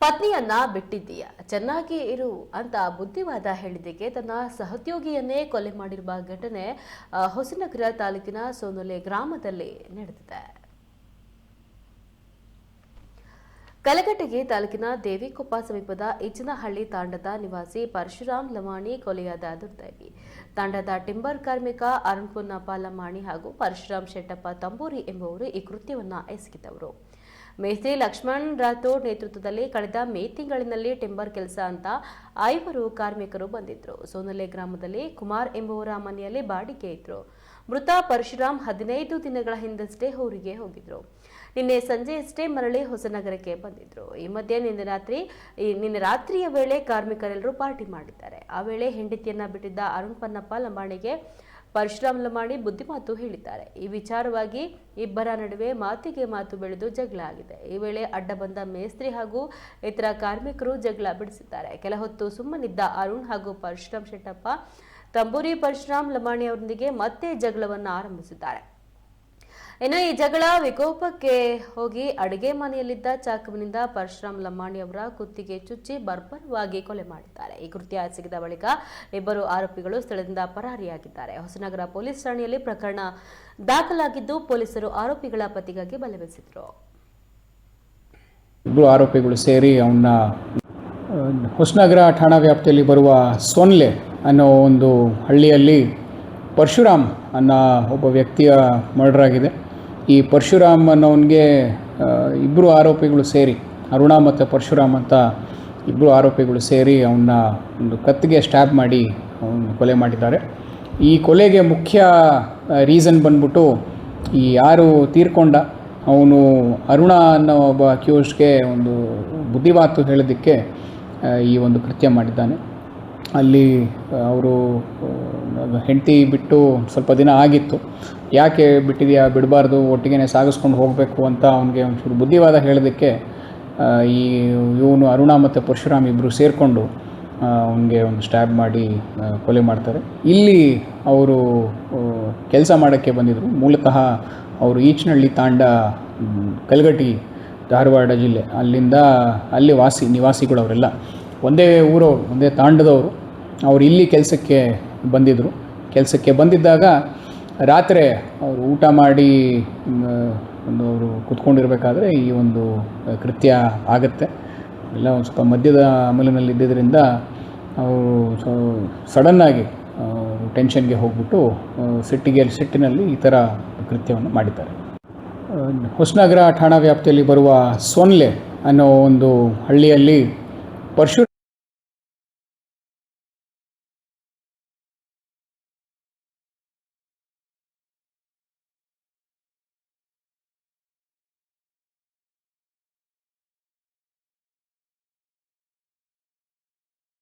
ಪತ್ನಿಯನ್ನ ಬಿಟ್ಟಿದ್ದೀಯ, ಚೆನ್ನಾಗಿ ಇರು ಅಂತ ಬುದ್ಧಿವಾದ ಹೇಳಿದ್ದಕ್ಕೆ ತನ್ನ ಸಹೋದ್ಯೋಗಿಯನ್ನೇ ಕೊಲೆ ಮಾಡಿರುವ ಘಟನೆ ಹೊಸನಗರ ತಾಲೂಕಿನ ಸೋನೊಲೆ ಗ್ರಾಮದಲ್ಲಿ ನಡೆದಿದೆ. ಕಲಘಟಗಿ ತಾಲೂಕಿನ ದೇವಿಕೊಪ್ಪ ಸಮೀಪದ ಇಚನಹಳ್ಳಿ ತಾಂಡದ ನಿವಾಸಿ ಪರಶುರಾಮ್ ಲಮಾಣಿ ಕೊಲೆಯಾದ ದುರ್ದೈವಿ. ತಾಂಡದ ಟಿಂಬರ್ ಕಾರ್ಮಿಕ ಅರುಣ್ ಪೊನ್ನಪ್ಪ ಲಮಾಣಿ ಹಾಗೂ ಪರಶುರಾಮ್ ಶೆಟ್ಟಪ್ಪ ತಂಬೂರಿ ಎಂಬುವರು ಈ ಕೃತ್ಯವನ್ನು ಎಸಗಿದವರು. ಮೇಸ್ತ್ರಿ ಲಕ್ಷ್ಮಣ್ ರಾಥೋಡ್ ನೇತೃತ್ವದಲ್ಲಿ ಕಳೆದ ಮೇ ತಿಂಗಳಿನಲ್ಲಿ ಟಿಂಬರ್ ಕೆಲಸ ಅಂತ 5 ಕಾರ್ಮಿಕರು ಬಂದಿದ್ರು. ಸೋನಲೆ ಗ್ರಾಮದಲ್ಲಿ ಕುಮಾರ್ ಎಂಬುವರ ಮನೆಯಲ್ಲಿ ಬಾಡಿಗೆ ಇದ್ರು. ಮೃತ ಪರಶುರಾಮ್ 15 ದಿನಗಳ ಹಿಂದಷ್ಟೇ ಊರಿಗೆ ಹೋಗಿದ್ರು. ನಿನ್ನೆ ಸಂಜೆಯಷ್ಟೇ ಮರಳಿ ಹೊಸನಗರಕ್ಕೆ ಬಂದಿದ್ರು. ಈ ಮಧ್ಯೆ ನಿನ್ನೆ ರಾತ್ರಿಯ ವೇಳೆ ಕಾರ್ಮಿಕರೆಲ್ಲರೂ ಪಾರ್ಟಿ ಮಾಡಿದ್ದಾರೆ. ಆ ವೇಳೆ ಹೆಂಡತಿಯನ್ನ ಬಿಟ್ಟಿದ್ದ ಅರುಣ್ ಪೊನ್ನಪ್ಪ ಲಮಾಣಿಗೆ ಪರಶುರಾಮ್ ಲಮಾಣಿ ಬುದ್ಧಿಮಾತು ಹೇಳಿದ್ದಾರೆ. ಈ ವಿಚಾರವಾಗಿ ಇಬ್ಬರ ನಡುವೆ ಮಾತಿಗೆ ಮಾತು ಬೆಳೆದು ಜಗಳ ಆಗಿದೆ. ಈ ವೇಳೆ ಅಡ್ಡ ಬಂದ ಮೇಸ್ತ್ರಿ ಹಾಗೂ ಇತರ ಕಾರ್ಮಿಕರು ಜಗಳ ಬಿಡಿಸಿದ್ದಾರೆ. ಕೆಲ ಹೊತ್ತು ಸುಮ್ಮನಿದ್ದ ಅರುಣ್ ಹಾಗೂ ಪರಶುರಾಮ್ ಶೆಟ್ಟಪ್ಪ ತಂಬೂರಿ ಪರಶುರಾಮ್ ಲಮಾಣಿ ಅವರೊಂದಿಗೆ ಮತ್ತೆ ಜಗಳವನ್ನು ಆರಂಭಿಸಿದ್ದಾರೆ. ಇನ್ನು ಈ ಜಗಳ ವಿಕೋಪಕ್ಕೆ ಹೋಗಿ ಅಡುಗೆ ಮನೆಯಲ್ಲಿದ್ದ ಚಾಕುವಿನಿಂದ ಪರಶುರಾಮ್ ಲಮಾಣಿ ಅವರ ಕುತ್ತಿಗೆ ಚುಚ್ಚಿ ಬರ್ಬರವಾಗಿ ಕೊಲೆ ಮಾಡಿದ್ದಾರೆ. ಈ ಕೃತ್ಯ ಎಸಗಿದ ಬಳಿಕ ಇಬ್ಬರು ಆರೋಪಿಗಳು ಸ್ಥಳದಿಂದ ಪರಾರಿಯಾಗಿದ್ದಾರೆ. ಹೊಸನಗರ ಪೊಲೀಸ್ ಠಾಣೆಯಲ್ಲಿ ಪ್ರಕರಣ ದಾಖಲಾಗಿದ್ದು ಪೊಲೀಸರು ಆರೋಪಿಗಳ ಪತ್ತೆಗಾಗಿ ಬಲೆ ಬೀಸಿದ್ರು. ಇಬ್ಬರು ಆರೋಪಿಗಳು ಸೇರಿ ಅವನ್ನ ಹೊಸನಗರ ಠಾಣಾ ವ್ಯಾಪ್ತಿಯಲ್ಲಿ ಬರುವ ಸೋನ್ಲೆ ಅನ್ನೋ ಒಂದು ಹಳ್ಳಿಯಲ್ಲಿ ಪರಶುರಾಮ್ ಅನ್ನೋ ಒಬ್ಬ ವ್ಯಕ್ತಿಯ ಮರ್ಡರ್ ಆಗಿದೆ. ಈ ಪರಶುರಾಮ್ ಅನ್ನೋನಿಗೆ ಇಬ್ಬರು ಆರೋಪಿಗಳು ಸೇರಿ, ಅರುಣ ಮತ್ತು ಪರಶುರಾಮ್ ಅಂತ ಇಬ್ಬರು ಆರೋಪಿಗಳು ಸೇರಿ ಅವನ್ನ ಒಂದು ಕತ್ತಿಗೆ ಸ್ಟ್ಯಾಬ್ ಮಾಡಿ ಅವನು ಕೊಲೆ ಮಾಡಿದ್ದಾರೆ. ಈ ಕೊಲೆಗೆ ಮುಖ್ಯ ರೀಸನ್ ಬಂದ್ಬಿಟ್ಟು ಈ ಯಾರು ತೀರ್ಕೊಂಡ ಅವನು ಅರುಣ ಅನ್ನೋ ಒಬ್ಬ ಅಕ್ಯೂಸ್ಡ್ಗೆ ಒಂದು ಬುದ್ಧಿಮಾತು ಹೇಳೋದಕ್ಕೆ ಈ ಒಂದು ಕೃತ್ಯ ಮಾಡಿದ್ದಾನೆ. ಅಲ್ಲಿ ಅವರು ಹೆಂಡತಿ ಬಿಟ್ಟು ಸ್ವಲ್ಪ ದಿನ ಆಗಿತ್ತು. ಯಾಕೆ ಬಿಟ್ಟಿದೆಯಾ, ಬಿಡಬಾರ್ದು, ಒಟ್ಟಿಗೆ ಸಾಗಿಸ್ಕೊಂಡು ಹೋಗಬೇಕು ಅಂತ ಅವನಿಗೆ ಒಂಚೂರು ಬುದ್ಧಿವಾದ ಹೇಳೋದಕ್ಕೆ ಇವನು ಅರುಣ ಮತ್ತು ಪರಶುರಾಮ್ ಇಬ್ಬರು ಸೇರಿಕೊಂಡು ಅವನಿಗೆ ಒಂದು ಸ್ಟ್ಯಾಬ್ ಮಾಡಿ ಕೊಲೆ ಮಾಡ್ತಾರೆ. ಇಲ್ಲಿ ಅವರು ಕೆಲಸ ಮಾಡೋಕ್ಕೆ ಬಂದಿದ್ದರು. ಮೂಲತಃ ಅವರು ಈಚನಹಳ್ಳಿ ತಾಂಡ, ಕಲಘಟಗಿ, ಧಾರವಾಡ ಜಿಲ್ಲೆ, ಅಲ್ಲಿ ನಿವಾಸಿಗಳು ಅವರೆಲ್ಲ ಒಂದೇ ಊರವರು, ಒಂದೇ ತಾಂಡದವರು. ಅವರು ಇಲ್ಲಿ ಕೆಲಸಕ್ಕೆ ಬಂದಿದ್ದರು. ಕೆಲಸಕ್ಕೆ ಬಂದಿದ್ದಾಗ ರಾತ್ರಿ ಅವರು ಊಟ ಮಾಡಿ ಅವರು ಕೂತ್ಕೊಂಡಿರಬೇಕಾದ್ರೆ ಈ ಒಂದು ಕೃತ್ಯ ಆಗುತ್ತೆ. ಎಲ್ಲ ಒಂದು ಸ್ವಲ್ಪ ಮದ್ಯದ ಅಮಲಿನಲ್ಲಿದ್ದರಿಂದ ಅವರು ಸಡನ್ನಾಗಿ ಟೆನ್ಷನ್ಗೆ ಹೋಗ್ಬಿಟ್ಟು ಸಿಟ್ಟಿನಲ್ಲಿ ಈ ಥರ ಕೃತ್ಯವನ್ನು ಮಾಡಿದ್ದಾರೆ. ಹೊಸನಗರ ಠಾಣಾ ವ್ಯಾಪ್ತಿಯಲ್ಲಿ ಬರುವ ಸೋನ್ಲೆ ಅನ್ನೋ ಒಂದು ಹಳ್ಳಿಯಲ್ಲಿ ಪರಶುರಾಮ್